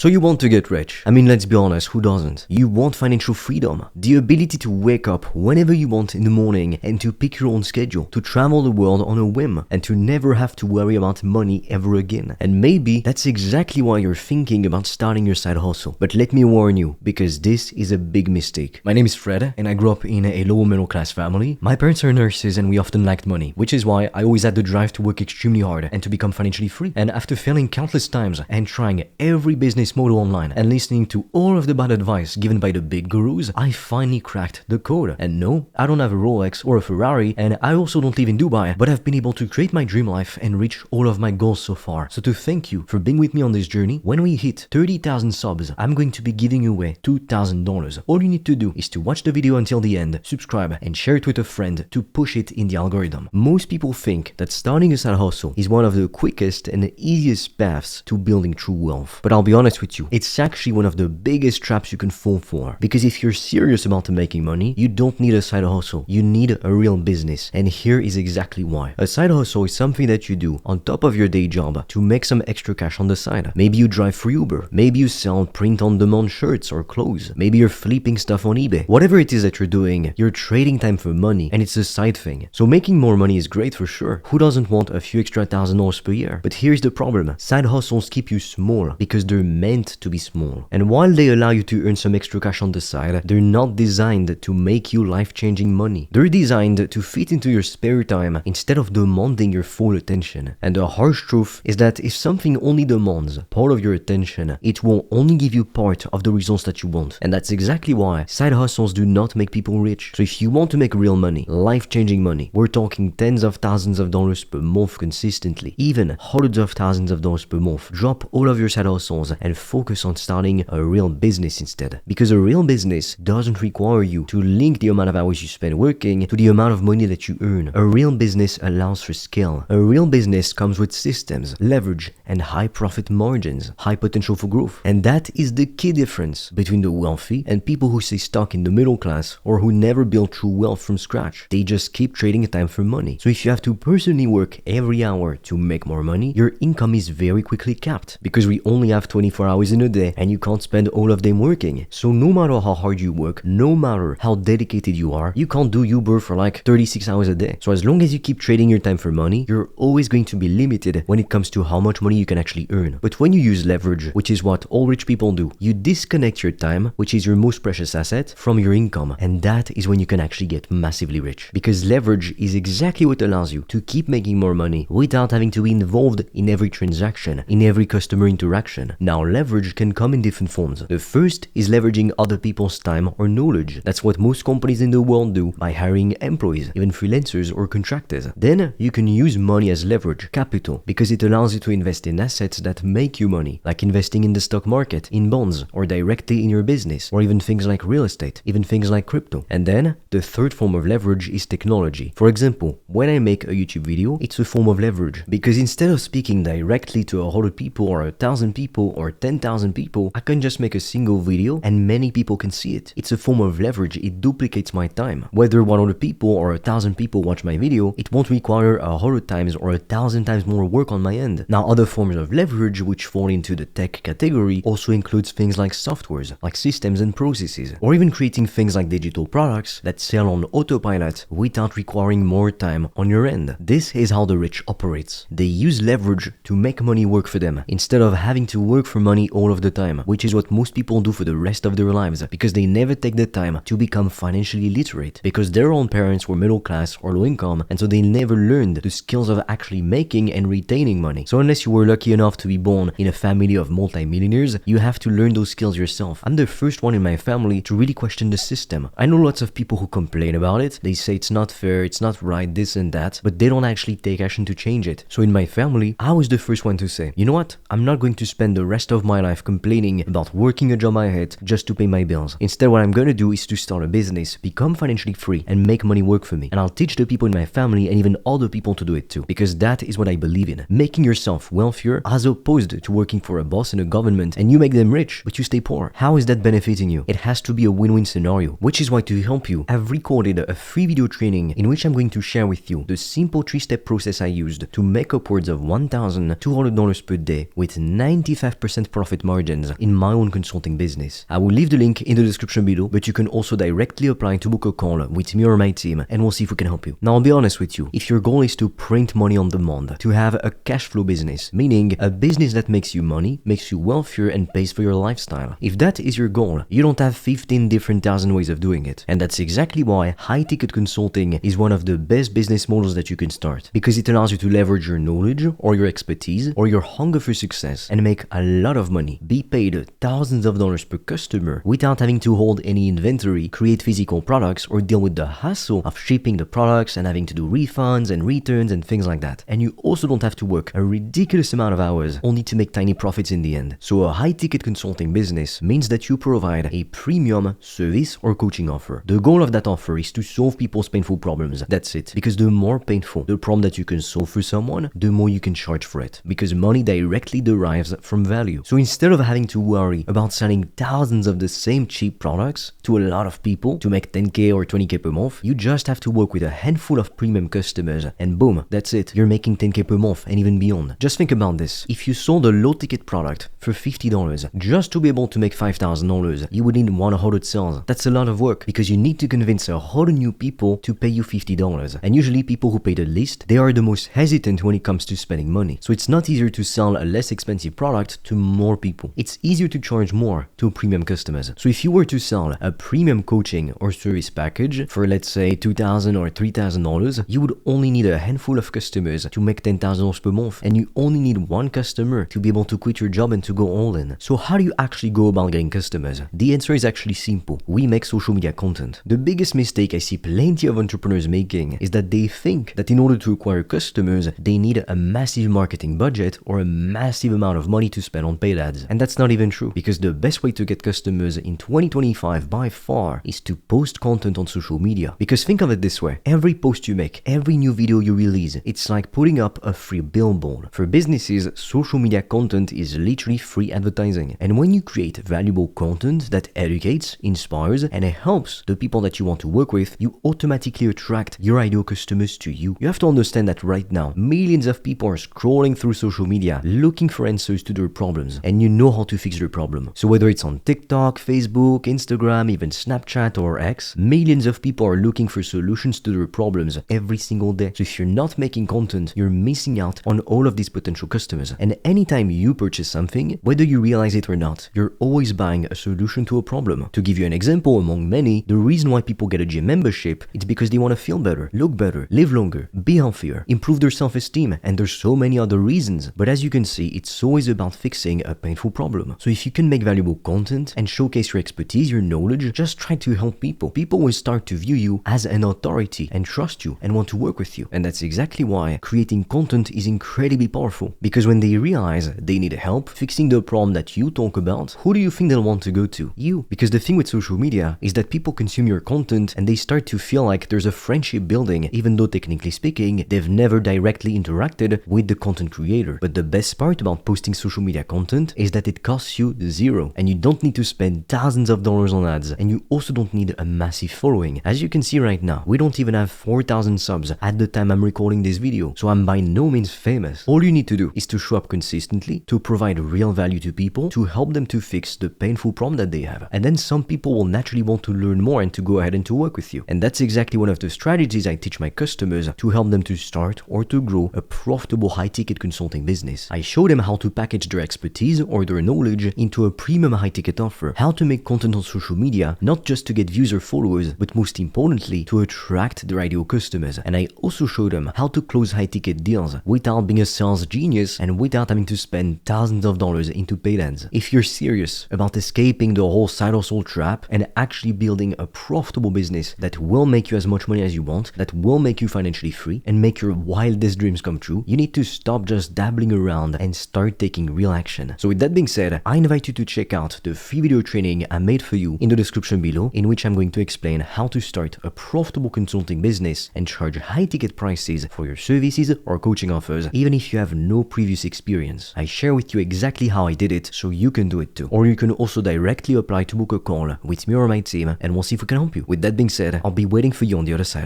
So you want to get rich. I mean, let's be honest, who doesn't? You want financial freedom, the ability to wake up whenever you want in the morning and to pick your own schedule, to travel the world on a whim and to never have to worry about money ever again. And maybe that's exactly why you're thinking about starting your side hustle. But let me warn you, because this is a big mistake. My name is Fred and I grew up in a lower middle class family. My parents are nurses and we often lacked money, which is why I always had the drive to work extremely hard and to become financially free. And after failing countless times and trying every business model online and listening to all of the bad advice given by the big gurus, I finally cracked the code. And no, I don't have a Rolex or a Ferrari, and I also don't live in Dubai, but I've been able to create my dream life and reach all of my goals so far. So to thank you for being with me on this journey, when we hit 30,000 subs, I'm going to be giving away $2,000. All you need to do is to watch the video until the end, subscribe, and share it with a friend to push it in the algorithm. Most people think that starting a side hustle is one of the quickest and easiest paths to building true wealth. But I'll be honest with you, it's actually one of the biggest traps you can fall for. Because if you're serious about making money, you don't need a side hustle. You need a real business. And here is exactly why. A side hustle is something that you do on top of your day job to make some extra cash on the side. Maybe you drive for Uber. Maybe you sell print-on-demand shirts or clothes. Maybe you're flipping stuff on eBay. Whatever it is that you're doing, you're trading time for money, and it's a side thing. So making more money is great for sure. Who doesn't want a few extra $1,000 per year? But here's the problem. Side hustles keep you small because they're meant to be small. And while they allow you to earn some extra cash on the side, they're not designed to make you life-changing money. They're designed to fit into your spare time instead of demanding your full attention. And the harsh truth is that if something only demands part of your attention, it will only give you part of the results that you want. And that's exactly why side hustles do not make people rich. So if you want to make real money, life-changing money, we're talking tens of thousands of dollars per month consistently, even hundreds of thousands of dollars per month, drop all of your side hustles and focus on starting a real business instead. Because a real business doesn't require you to link the amount of hours you spend working to the amount of money that you earn. A real business allows for scale. A real business comes with systems, leverage, and high profit margins, high potential for growth. And that is the key difference between the wealthy and people who stay stuck in the middle class or who never build true wealth from scratch. They just keep trading time for money. So if you have to personally work every hour to make more money, your income is very quickly capped because we only have 24 hours in a day and you can't spend all of them working. So no matter how hard you work, no matter how dedicated you are, you can't do Uber for like 36 hours a day. So as long as you keep trading your time for money, you're always going to be limited when it comes to how much money you can actually earn. But when you use leverage, which is what all rich people do, you disconnect your time, which is your most precious asset, from your income. And that is when you can actually get massively rich. Because leverage is exactly what allows you to keep making more money without having to be involved in every transaction, in every customer interaction. Now, leverage can come in different forms. The first is leveraging other people's time or knowledge. That's what most companies in the world do by hiring employees, even freelancers or contractors. Then you can use money as leverage, capital, because it allows you to invest in assets that make you money, like investing in the stock market, in bonds, or directly in your business, or even things like real estate, even things like crypto. And then the third form of leverage is technology. For example, when I make a YouTube video, it's a form of leverage because instead of speaking directly to 100 people or 1,000 people or 10,000 people, I can just make a single video and many people can see it. It's a form of leverage. It duplicates my time. Whether 100 people or 1,000 people watch my video, it won't require 100 times or 1,000 times more work on my end. Now, other forms of leverage which fall into the tech category also includes things like softwares, like systems and processes, or even creating things like digital products that sell on autopilot without requiring more time on your end. This is how the rich operates. They use leverage to make money work for them instead of having to work for money all of the time, which is what most people do for the rest of their lives because they never take the time to become financially literate because their own parents were middle class or low income, and so they never learned the skills of actually making and retaining money. So unless you were lucky enough to be born in a family of multi-millionaires, you have to learn those skills yourself. I'm the first one in my family to really question the system. I know lots of people who complain about it. They say it's not fair, it's not right, this and that, but they don't actually take action to change it. So in my family, I was the first one to say, you know what? I'm not going to spend the rest of my life complaining about working a job I hate just to pay my bills. Instead, what I'm going to do is to start a business, become financially free, and make money work for me. And I'll teach the people in my family and even other people to do it too, because that is what I believe in. Making yourself wealthier as opposed to working for a boss in a government and you make them rich, but you stay poor. How is that benefiting you? It has to be a win-win scenario, which is why to help you, I've recorded a free video training in which I'm going to share with you the simple 3-step process I used to make upwards of $1,200 per day with 95% profit margins in my own consulting business. I will leave the link in the description below, but you can also directly apply to book a call with me or my team, and we'll see if we can help you. Now, I'll be honest with you, if your goal is to print money on demand, to have a cash flow business, meaning a business that makes you money, makes you wealthier, and pays for your lifestyle, if that is your goal, you don't have 15 different thousand ways of doing it. And that's exactly why high-ticket consulting is one of the best business models that you can start, because it allows you to leverage your knowledge or your expertise or your hunger for success and make a lot of money, be paid thousands of dollars per customer without having to hold any inventory, create physical products, or deal with the hassle of shipping the products and having to do refunds and returns and things like that. And you also don't have to work a ridiculous amount of hours only to make tiny profits in the end. So a high-ticket consulting business means that you provide a premium service or coaching offer. The goal of that offer is to solve people's painful problems. That's it. Because the more painful the problem that you can solve for someone, the more you can charge for it. Because money directly derives from value. So instead of having to worry about selling thousands of the same cheap products to a lot of people to make 10k or 20k per month, you just have to work with a handful of premium customers and boom, that's it. You're making 10k per month and even beyond. Just think about this. If you sold a low ticket product for $50 just to be able to make $5,000, you would need 100 sales. That's a lot of work because you need to convince 100 new people to pay you $50. And usually people who pay the least, they are the most hesitant when it comes to spending money. So it's not easier to sell a less expensive product to more people. It's easier to charge more to premium customers. So if you were to sell a premium coaching or service package for let's say $2,000 or $3,000, you would only need a handful of customers to make $10,000 per month, and you only need one customer to be able to quit your job and to go all in. So how do you actually go about getting customers? The answer is actually simple. We make social media content. The biggest mistake I see plenty of entrepreneurs making is that they think that in order to acquire customers, they need a massive marketing budget or a massive amount of money to spend on paid ads. And that's not even true, because the best way to get customers in 2025 by far is to post content on social media. Because think of it this way, every post you make, every new video you release, it's like putting up a free billboard. For businesses, social media content is literally free advertising. And when you create valuable content that educates, inspires, and helps the people that you want to work with, you automatically attract your ideal customers to you. You have to understand that right now, millions of people are scrolling through social media looking for answers to their problems, and you know how to fix their problem. So whether it's on TikTok, Facebook, Instagram, even Snapchat or X, millions of people are looking for solutions to their problems every single day. So if you're not making content, you're missing out on all of these potential customers. And anytime you purchase something, whether you realize it or not, you're always buying a solution to a problem. To give you an example among many, the reason why people get a gym membership is because they want to feel better, look better, live longer, be healthier, improve their self-esteem, and there's so many other reasons. But as you can see, it's always about fixing a painful problem. So if you can make valuable content and showcase your expertise, your knowledge, just try to help people. People will start to view you as an authority and trust you and want to work with you. And that's exactly why creating content is incredibly powerful. Because when they realize they need help fixing the problem that you talk about, who do you think they'll want to go to? You. Because the thing with social media is that people consume your content and they start to feel like there's a friendship building, even though technically speaking, they've never directly interacted with the content creator. But the best part about posting social media content is that it costs you zero, and you don't need to spend thousands of dollars on ads, and you also don't need a massive following. As you can see right now, we don't even have 4,000 subs at the time I'm recording this video, so I'm by no means famous. All you need to do is to show up consistently, to provide real value to people, to help them to fix the painful problem that they have. And then some people will naturally want to learn more and to go ahead and to work with you. And that's exactly one of the strategies I teach my customers to help them to start or to grow a profitable high-ticket consulting business. I show them how to package their expertise or their knowledge into a premium high-ticket offer, how to make content on social media, not just to get views or followers, but most importantly, to attract their ideal customers. And I also show them how to close high-ticket deals without being a sales genius and without having to spend thousands of dollars into paid ads. If you're serious about escaping the whole side hustle trap and actually building a profitable business that will make you as much money as you want, that will make you financially free and make your wildest dreams come true, you need to stop just dabbling around and start taking real action. So with that being said, I invite you to check out the free video training I made for you in the description below, in which I'm going to explain how to start a profitable consulting business and charge high ticket prices for your services or coaching offers, even if you have no previous experience. I share with you exactly how I did it so you can do it too. Or you can also directly apply to book a call with me or my team, and we'll see if we can help you. With that being said, I'll be waiting for you on the other side.